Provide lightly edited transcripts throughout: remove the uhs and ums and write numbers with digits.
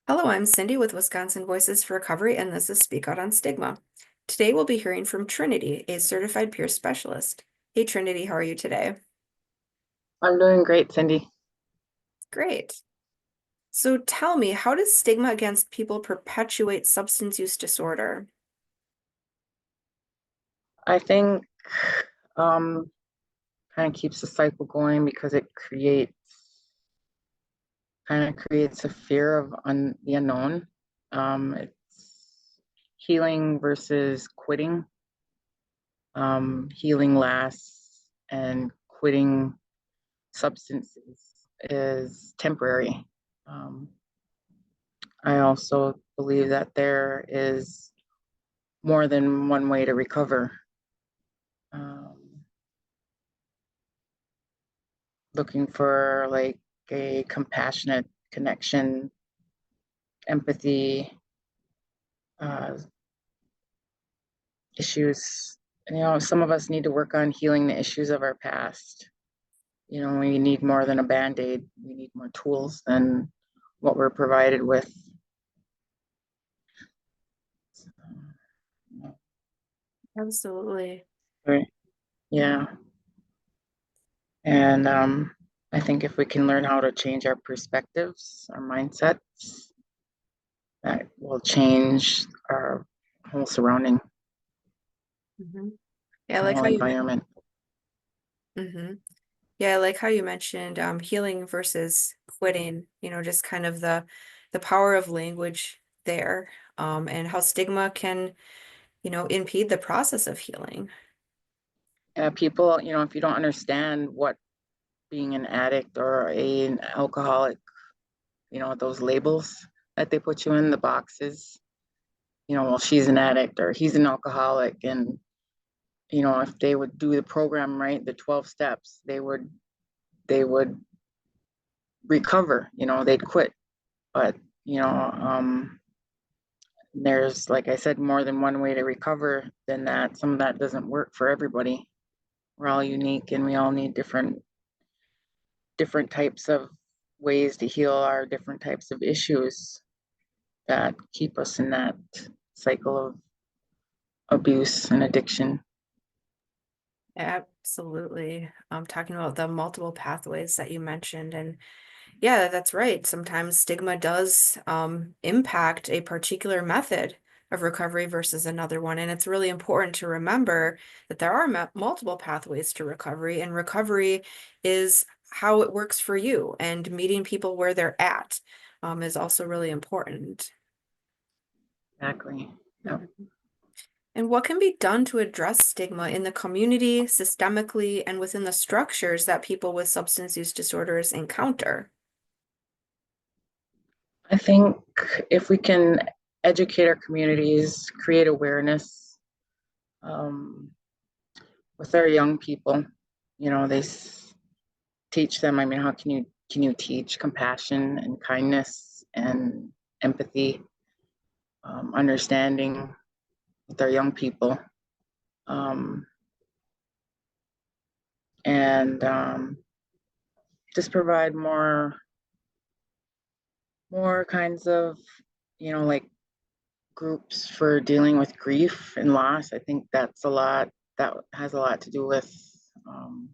Hello, I'm Cindy with Wisconsin Voices for Recovery, and this is Speak Out on Stigma. Today we'll be hearing from Trinity, a certified peer specialist. Hey, Trinity, how are you today? I'm doing great, Cindy. Great. So tell me, how does stigma against people perpetuate substance use disorder? I think um, kind of keeps the cycle going because it creates a fear of the unknown. It's healing versus quitting. Healing lasts, and quitting substances is temporary. Um, I also believe that there is more than one way to recover. Um, Looking for like a compassionate connection, empathy, uh, issues. Some of us need to work on healing the issues of our past. We need more than a band aid, we need more tools than what we're provided with. Absolutely. Right. Yeah. And I think if we can learn how to change our perspectives, our mindsets, that will change our whole surrounding, hmm Yeah, I our like whole how you environment. hmm Yeah, I like how you mentioned healing versus quitting, just kind of the power of language there, and how stigma can, impede the process of healing. People, if you don't understand what being an addict or an alcoholic, those labels that they put you in, the boxes, well, she's an addict or he's an alcoholic. And, if they would do the program right, the 12 steps, they would recover, they'd quit. But, you know, there's, like I said, more than one way to recover than that. Some of that doesn't work for everybody. We're all unique and we all need different types of ways to heal our different types of issues that keep us in that cycle of abuse and addiction. Absolutely. Talking about the multiple pathways that you mentioned. And yeah, that's right. Sometimes stigma does impact a particular method of recovery versus another one. And it's really important to remember that there are multiple pathways to recovery, and recovery is how it works for you. And meeting people where they're at is also really important. Exactly. Yep. Mhm. And what can be done to address stigma in the community, systemically, and within the structures that people with substance use disorders encounter? I think if we can educate our communities, create awareness um, with our young people, they teach them. I mean, how can you teach compassion and kindness and empathy, understanding with our young people, um, and just provide more kinds of, like groups for dealing with grief and loss. I think that has a lot to do with um,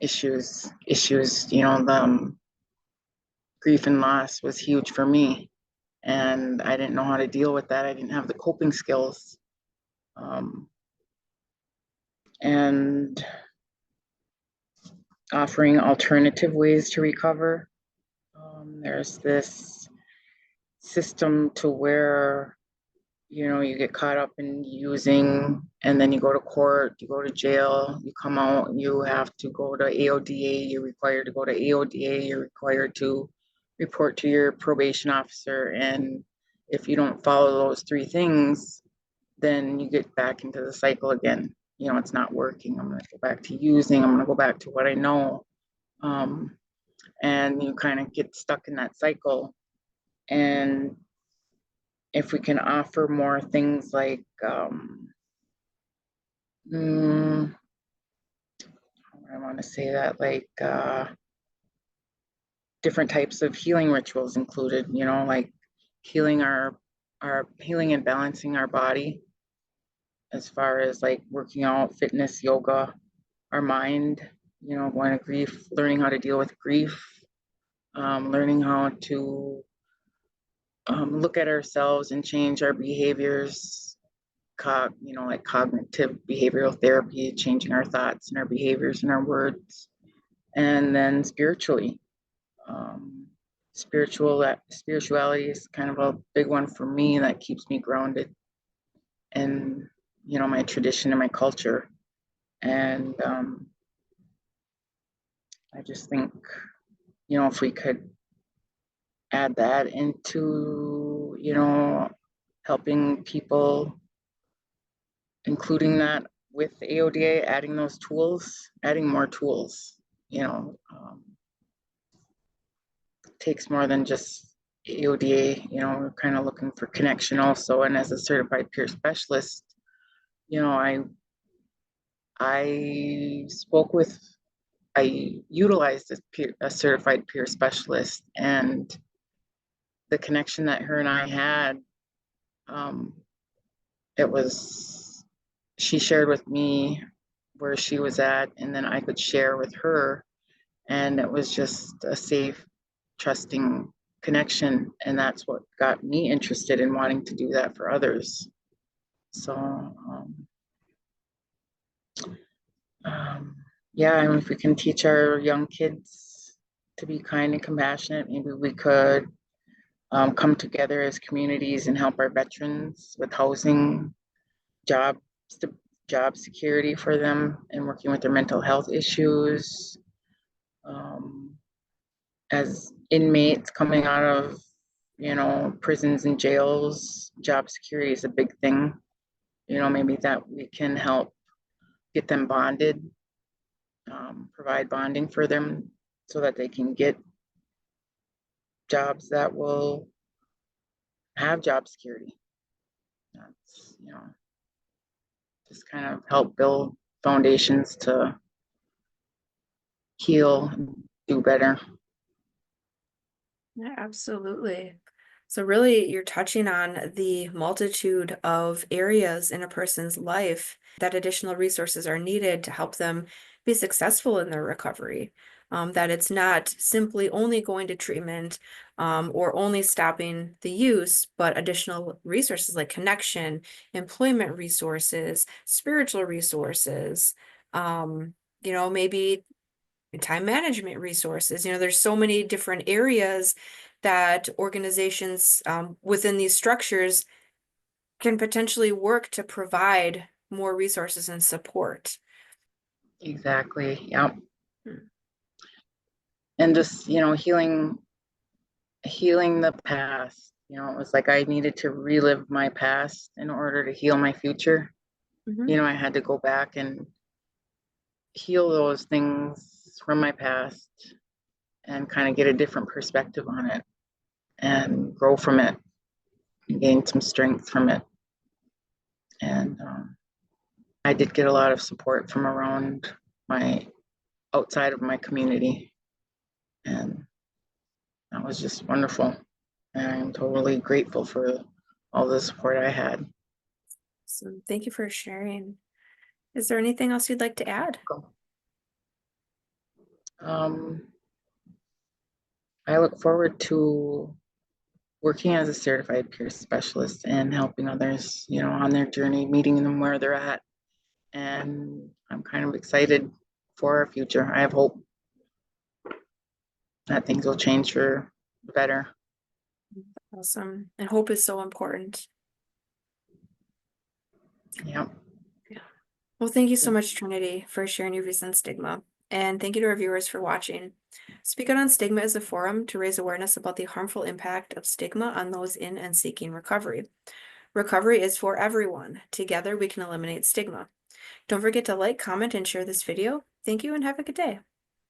issues. Grief and loss was huge for me, and I didn't know how to deal with that. I didn't have the coping skills, um, and offering alternative ways to recover. There's this system to where you get caught up in using, and then you go to court, you go to jail, you come out, you have to go to AODA, you're required to go to AODA, you're required to report to your probation officer. And if you don't follow those three things, then you get back into the cycle again. It's not working. I'm going to go back to using, I'm going to go back to what I know. Um, and you kind of get stuck in that cycle. And if we can offer more things like Mm, I want to say that different types of healing rituals included, like healing our healing and balancing our body as far as like working out, fitness, yoga, our mind, going to grief, learning how to deal with grief, learning how to look at ourselves and change our behaviors, like cognitive behavioral therapy, changing our thoughts and our behaviors and our words. And then spiritually, um, spirituality is kind of a big one for me that keeps me grounded in, my tradition and my culture. And I just think, if we could add that into, helping people, including that with AODA, adding those tools, adding more tools, takes more than just AODA. We're kind of looking for connection also. And as a certified peer specialist, you know, I I spoke with, I utilized a certified peer specialist, and the connection that her and I had, um, it was, she shared with me where she was at, and then I could share with her. And it was just a safe, trusting connection. And that's what got me interested in wanting to do that for others. So, um, yeah, I mean, if we can teach our young kids to be kind and compassionate, maybe we could come together as communities and help our veterans with housing, job, job security for them, and working with their mental health issues. Um, as inmates coming out of, prisons and jails, job security is a big thing. Maybe that we can help get them bonded, provide bonding for them so that they can get jobs that will have job security. That's, just kind of help build foundations to heal and do better. Yeah, absolutely. So really, you're touching on the multitude of areas in a person's life that additional resources are needed to help them be successful in their recovery. That it's not simply only going to treatment, or only stopping the use, but additional resources like connection, employment resources, spiritual resources, maybe time management resources. There's so many different areas that organizations, within these structures, can potentially work to provide more resources and support. Exactly. Yeah. Hmm. And just, healing the past. It was like I needed to relive my past in order to heal my future. Mhm. I had to go back and heal those things from my past and kind of get a different perspective on it and grow from it and gain some strength from it. And I did get a lot of support from around my outside of my community. And that was just wonderful. And I'm totally grateful for all the support I had. So thank you for sharing. Is there anything else you'd like to add? Um, I look forward to working as a certified peer specialist and helping others, on their journey, meeting them where they're at. And I'm kind of excited for our future. I have hope that things will change for the better. Awesome. And hope is so important. Yeah. Yeah. Well, thank you so much, Trinity, for sharing your views on stigma. And thank you to our viewers for watching. Speak Out on Stigma is a forum to raise awareness about the harmful impact of stigma on those in and seeking recovery. Recovery is for everyone. Together, we can eliminate stigma. Don't forget to like, comment, and share this video. Thank you and have a good day.